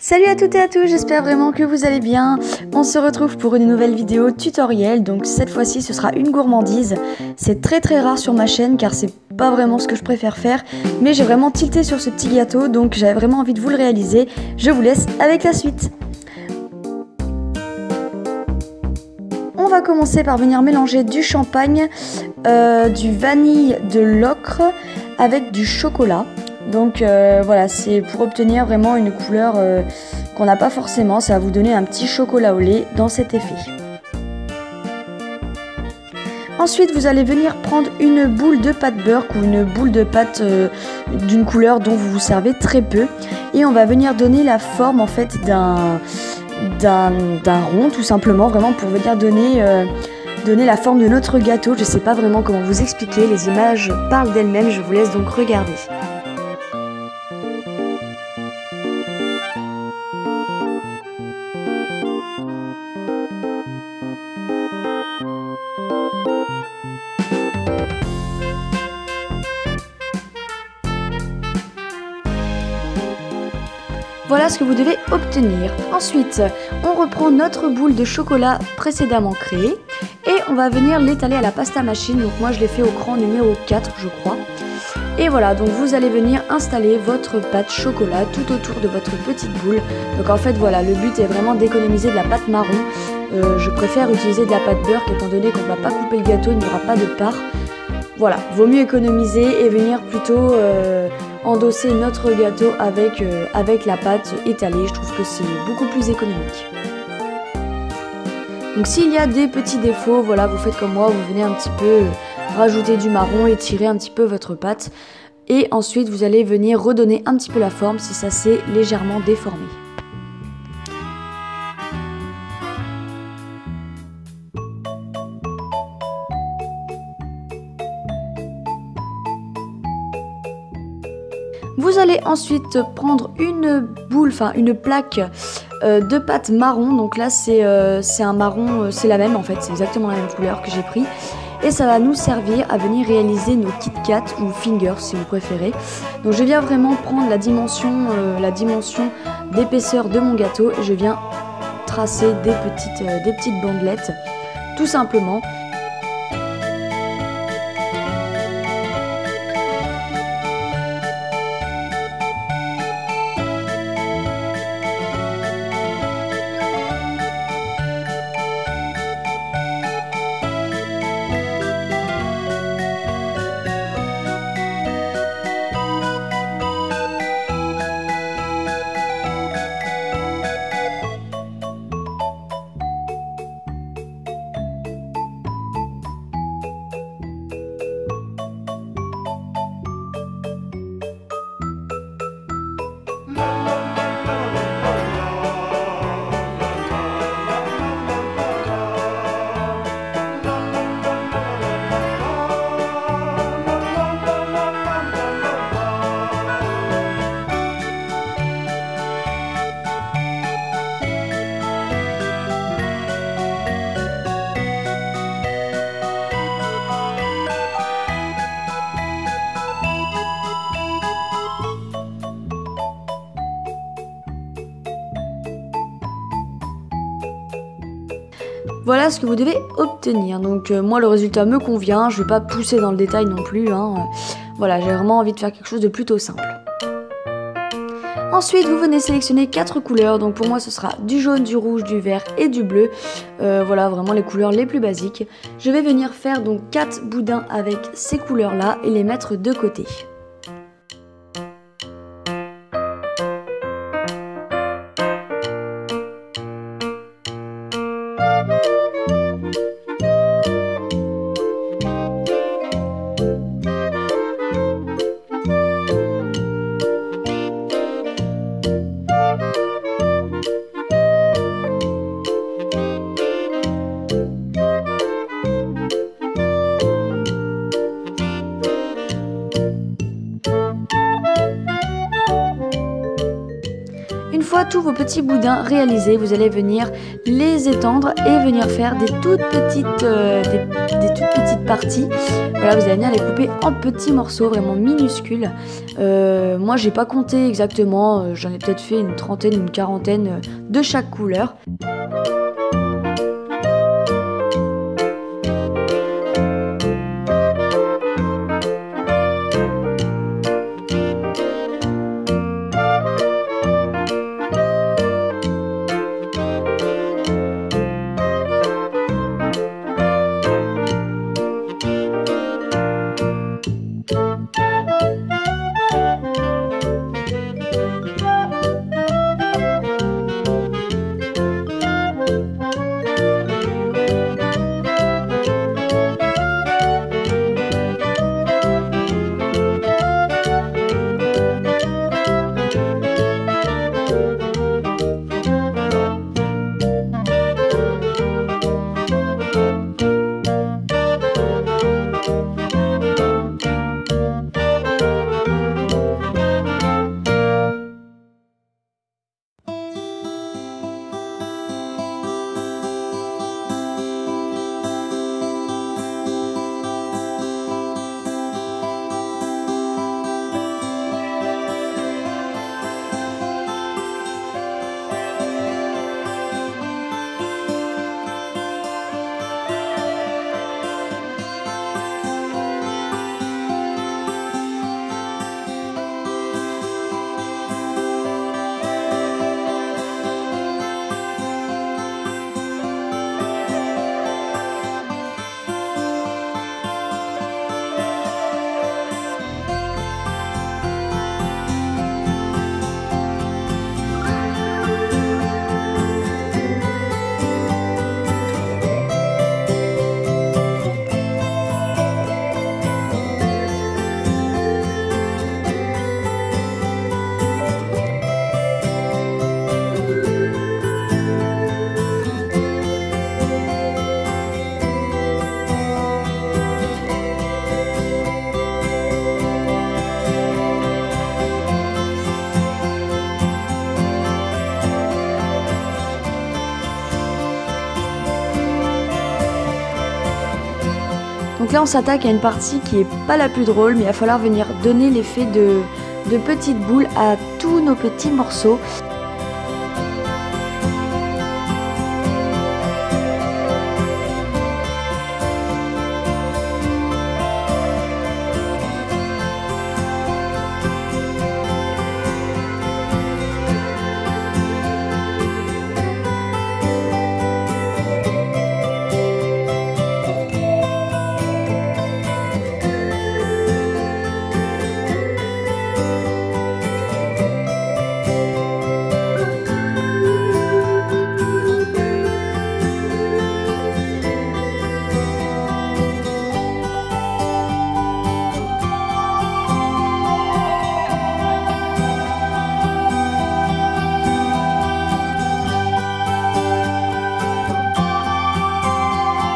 Salut à toutes et à tous, j'espère vraiment que vous allez bien. On se retrouve pour une nouvelle vidéo tutoriel, donc cette fois-ci ce sera une gourmandise. C'est très rare sur ma chaîne car c'est pas vraiment ce que je préfère faire, mais j'ai vraiment tilté sur ce petit gâteau, donc j'avais vraiment envie de vous le réaliser. Je vous laisse avec la suite. On va commencer par venir mélanger du champagne, du vanille, de l'ocre avec du chocolat. Donc voilà, c'est pour obtenir vraiment une couleur qu'on n'a pas forcément. Ça va vous donner un petit chocolat au lait dans cet effet. Ensuite, vous allez venir prendre une boule de pâte beurre ou une boule de pâte d'une couleur dont vous vous servez très peu. Et on va venir donner la forme en fait d'un rond tout simplement, vraiment pour venir donner la forme de notre gâteau. Je ne sais pas vraiment comment vous expliquer, les images parlent d'elles-mêmes, je vous laisse donc regarder. Voilà ce que vous devez obtenir. Ensuite, on reprend notre boule de chocolat précédemment créée et on va venir l'étaler à la pasta machine. Donc moi je l'ai fait au cran numéro 4 je crois. Et voilà, donc vous allez venir installer votre pâte chocolat tout autour de votre petite boule. Donc en fait voilà, le but est vraiment d'économiser de la pâte marron. Je préfère utiliser de la pâte beurre étant donné qu'on ne va pas couper le gâteau, il n'y aura pas de part. Voilà, vaut mieux économiser et venir plutôt endosser notre gâteau avec la pâte étalée. Je trouve que c'est beaucoup plus économique. Donc s'il y a des petits défauts, voilà, vous faites comme moi, vous venez un petit peu rajouter du marron, étirer un petit peu votre pâte. Et ensuite vous allez venir redonner un petit peu la forme si ça s'est légèrement déformé. Vous allez ensuite prendre une boule, enfin une plaque de pâte marron. Donc là c'est un marron, c'est la même en fait, c'est exactement la même couleur que j'ai pris. Et ça va nous servir à venir réaliser nos Kit Kat ou fingers si vous préférez. Donc je viens vraiment prendre la dimension d'épaisseur de mon gâteau et je viens tracer des petites bandelettes tout simplement. Voilà ce que vous devez obtenir. Donc moi le résultat me convient, je ne vais pas pousser dans le détail non plus. Voilà, j'ai vraiment envie de faire quelque chose de plutôt simple. Ensuite vous venez sélectionner 4 couleurs, donc pour moi ce sera du jaune, du rouge, du vert et du bleu. Voilà vraiment les couleurs les plus basiques. Je vais venir faire donc 4 boudins avec ces couleurs là et les mettre de côté. tous vos petits boudins réalisés, vous allez venir les étendre et venir faire des toutes petites parties. Voilà, vous allez venir les couper en petits morceaux vraiment minuscules. Moi j'ai pas compté exactement, j'en ai peut-être fait une trentaine, une quarantaine de chaque couleur. Donc là on s'attaque à une partie qui est pas la plus drôle, mais il va falloir venir donner l'effet de petites boules à tous nos petits morceaux.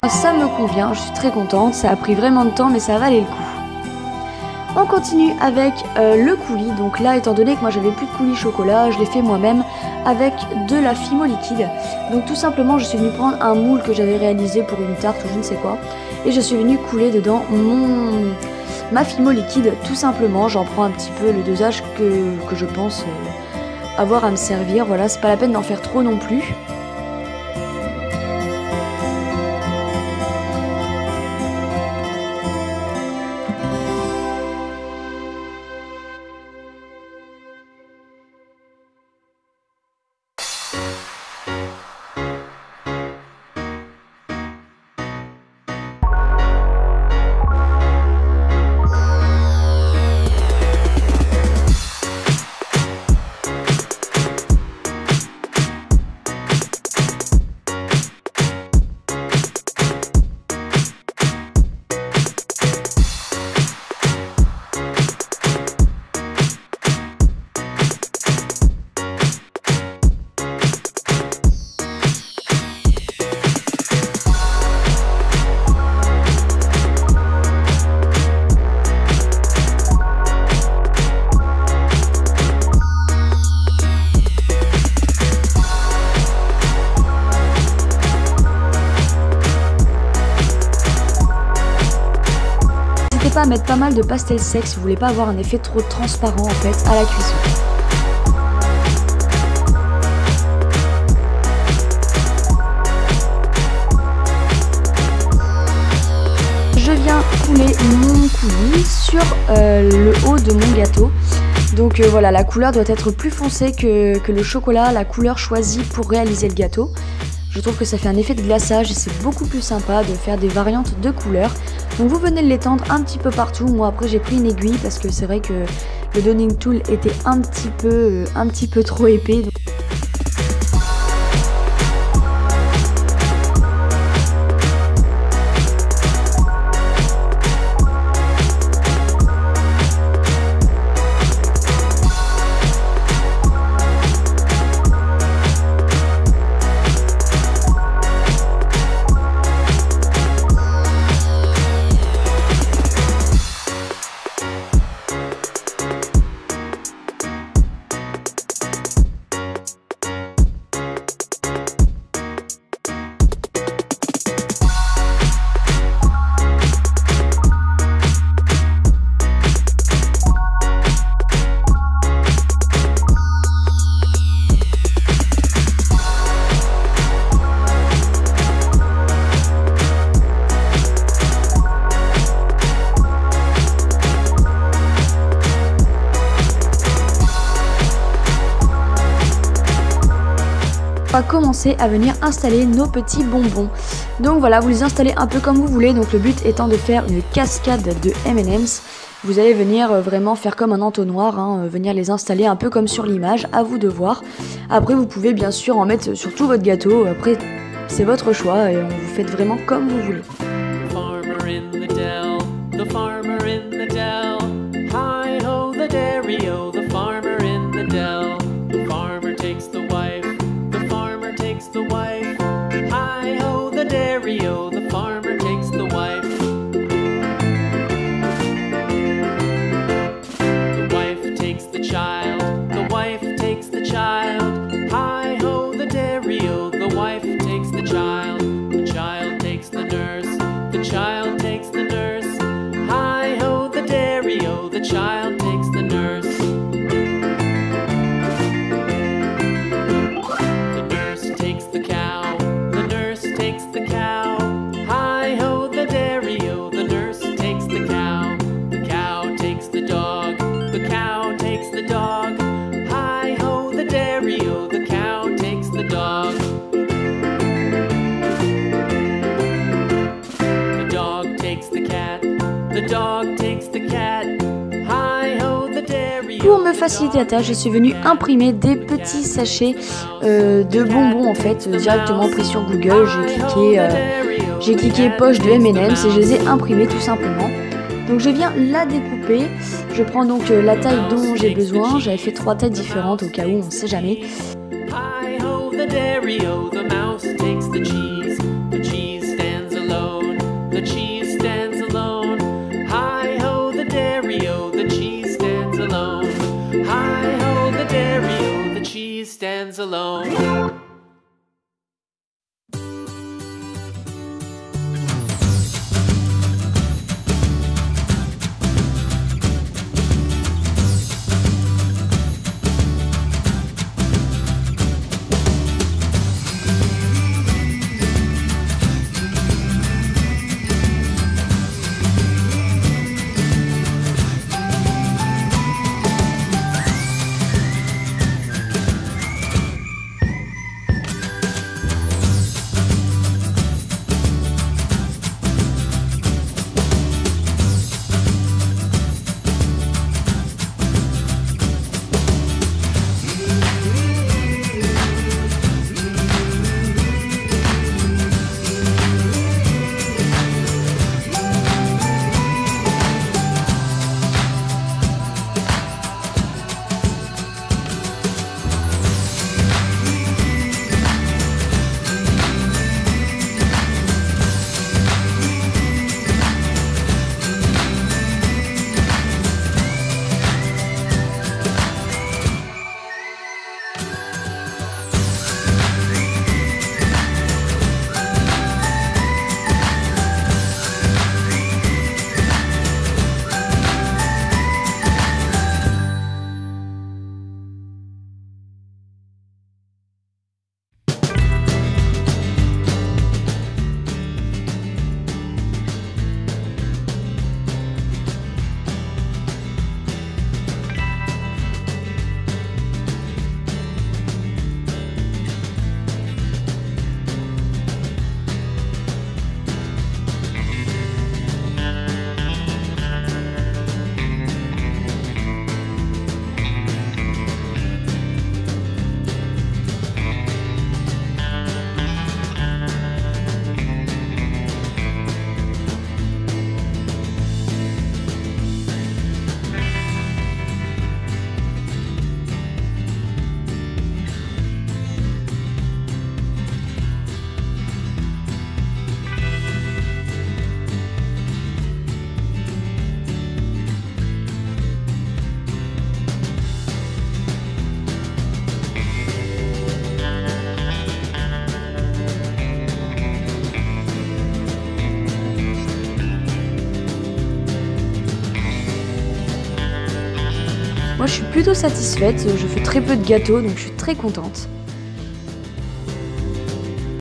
Ça me convient, je suis très contente, ça a pris vraiment de temps mais ça valait le coup. On continue avec le coulis, donc là étant donné que moi j'avais plus de coulis chocolat, je l'ai fait moi-même avec de la fimo liquide. Donc tout simplement je suis venue prendre un moule que j'avais réalisé pour une tarte ou je ne sais quoi et je suis venue couler dedans ma fimo liquide tout simplement. J'en prends un petit peu le dosage que je pense avoir à me servir, voilà, c'est pas la peine d'en faire trop non plus. à mettre pas mal de pastel sec si vous voulez pas avoir un effet trop transparent en fait à la cuisson. Je viens couler mon coulis sur le haut de mon gâteau. Donc voilà, la couleur doit être plus foncée que le chocolat, la couleur choisie pour réaliser le gâteau. Je trouve que ça fait un effet de glaçage et c'est beaucoup plus sympa de faire des variantes de couleurs. Donc vous venez de l'étendre un petit peu partout. Moi après j'ai pris une aiguille parce que c'est vrai que le donning tool était un petit peu trop épais. On va commencer à venir installer nos petits bonbons. Donc voilà, vous les installez un peu comme vous voulez. Donc le but étant de faire une cascade de M&M's. Vous allez venir vraiment faire comme un entonnoir, hein, venir les installer un peu comme sur l'image, à vous de voir. Après vous pouvez bien sûr en mettre sur tout votre gâteau. Après c'est votre choix et vous faites vraiment comme vous voulez. The wife, hi ho the dairy-o, the farmer takes the wife. The wife takes the child, the wife takes the child. Hi ho the dairy-o, the wife takes the child takes the nurse, the child takes the nurse. Hi ho the dairy-o, the child takes the nurse. Pour me faciliter la tâche, je suis venue imprimer des petits sachets de bonbons en fait, directement pris sur Google. J'ai cliqué poche de M&M's et je les ai imprimés tout simplement. Donc je viens la découper. Je prends donc la taille dont j'ai besoin. J'avais fait 3 tailles différentes au cas où, on ne sait jamais. Stands alone. Moi je suis plutôt satisfaite, je fais très peu de gâteaux donc je suis très contente.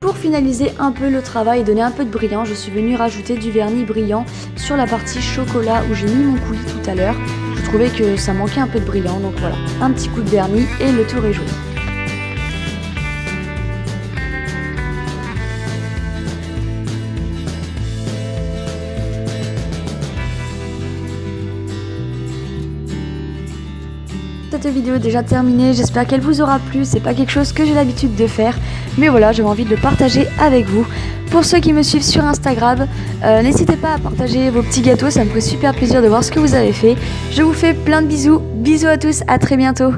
Pour finaliser un peu le travail et donner un peu de brillant, je suis venue rajouter du vernis brillant sur la partie chocolat où j'ai mis mon coulis tout à l'heure. Je trouvais que ça manquait un peu de brillant, donc voilà, un petit coup de vernis et le tour est joué. Cette vidéo est déjà terminée, j'espère qu'elle vous aura plu, c'est pas quelque chose que j'ai l'habitude de faire, mais voilà, j'avais envie de le partager avec vous. Pour ceux qui me suivent sur Instagram, n'hésitez pas à partager vos petits gâteaux, ça me ferait super plaisir de voir ce que vous avez fait. Je vous fais plein de bisous, bisous à tous, à très bientôt.